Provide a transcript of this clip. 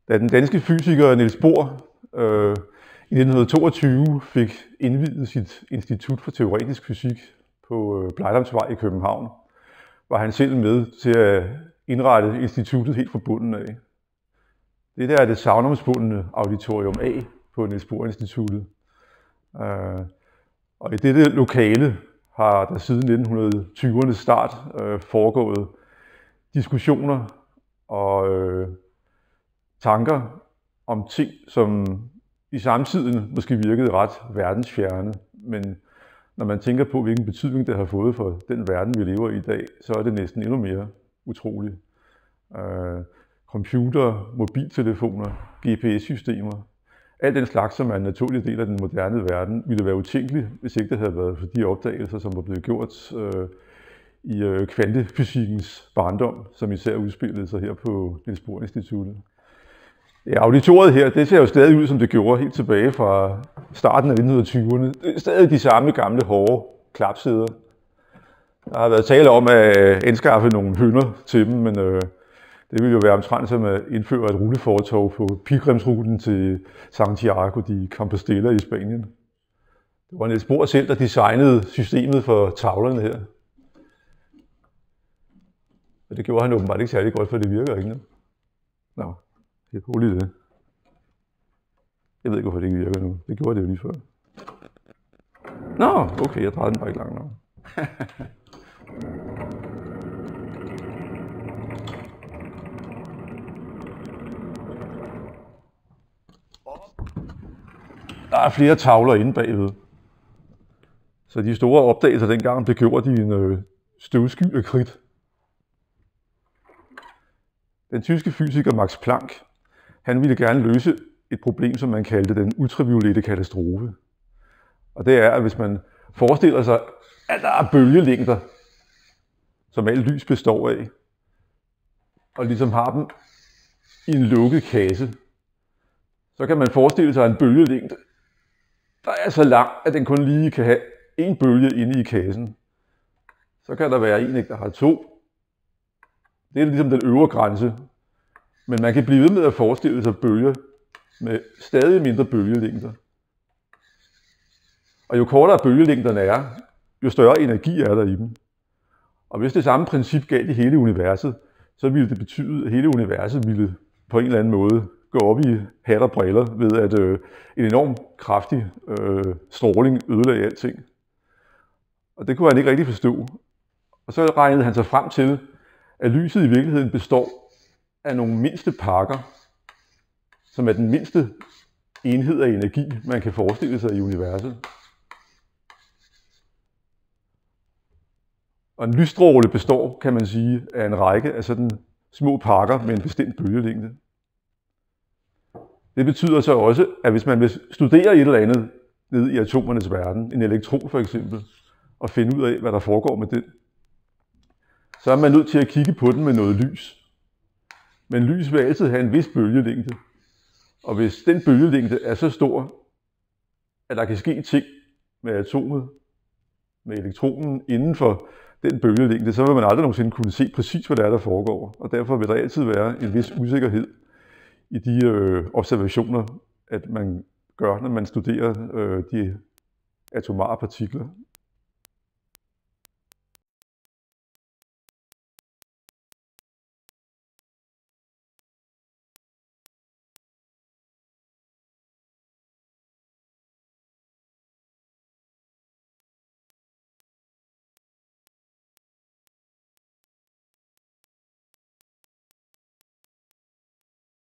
Da den danske fysiker Niels Bohr i 1922 fik indviet sit Institut for Teoretisk Fysik på Blejdomsvej i København, var han selv med til at indrette instituttet helt fra bunden af. Det der er det sagnomspundne Auditorium A på Niels Bohr Instituttet. Og i dette lokale har der siden 1920'ernes start foregået diskussioner og tanker om ting, som i samtiden måske virkede ret verdensfjerne, men når man tænker på, hvilken betydning det har fået for den verden, vi lever i dag, så er det næsten endnu mere utroligt. Computer, mobiltelefoner, GPS-systemer, alt den slags, som er en naturlig del af den moderne verden, ville være utænkeligt, hvis ikke det havde været for de opdagelser, som var blevet gjort i kvantefysikkens barndom, som især udspillede sig her på Niels Bohr Instituttet. Ja, auditoriet her, det ser jo stadig ud, som det gjorde helt tilbage fra starten af 1920'erne. Det er stadig de samme gamle, hårde klapsæder. Der har været tale om at anskaffe nogle hønder til dem, men det ville jo være omtrent som at indføre et rullefortov på pilgrimsruten til Santiago de Compostela i Spanien. Det var Niels Bohr selv, der designede systemet for tavlerne her. Og det gjorde han åbenbart ikke særlig godt, for det virker ikke. Nå, det er roligt det. Jeg ved ikke, hvorfor det ikke virker nu. Det gjorde det jo lige før. Nå, okay, jeg drejede den bare ikke langt nok. Der er flere tavler inde bagved. Så de store opdagelser dengang blev gjort i en støvsky af kridt. Den tyske fysiker Max Planck, han ville gerne løse et problem, som man kaldte den ultraviolette katastrofe. Og det er, at hvis man forestiller sig, at der er bølgelængder, som alt lys består af, og ligesom har dem i en lukket kasse, så kan man forestille sig en bølgelængde, der er så lang, at den kun lige kan have en bølge inde i kassen. Så kan der være en, der har to. Det er ligesom den øvre grænse. Men man kan blive ved med at forestille sig bølger med stadig mindre bølgelængder. Og jo kortere bølgelængderne er, jo større energi er der i dem. Og hvis det samme princip galt i hele universet, så ville det betyde, at hele universet ville på en eller anden måde gå op i hat og briller ved, at en enorm kraftig stråling ødelagde alting. Og det kunne han ikke rigtig forstå. Og så regnede han sig frem til, at lyset i virkeligheden består af nogle mindste pakker, som er den mindste enhed af energi, man kan forestille sig i universet. Og en lysstråle består, kan man sige, af en række af sådan små pakker med en bestemt bølgelængde. Det betyder så også, at hvis man vil studere et eller andet nede i atomernes verden, en elektron for eksempel, og finde ud af, hvad der foregår med den, så er man nødt til at kigge på den med noget lys. Men lys vil altid have en vis bølgelængde. Og hvis den bølgelængde er så stor, at der kan ske ting med atomet, med elektronen inden for den bølgelængde, så vil man aldrig nogensinde kunne se præcis, hvad der er, der foregår. Og derfor vil der altid være en vis usikkerhed i de observationer, at man gør, når man studerer de atomare partikler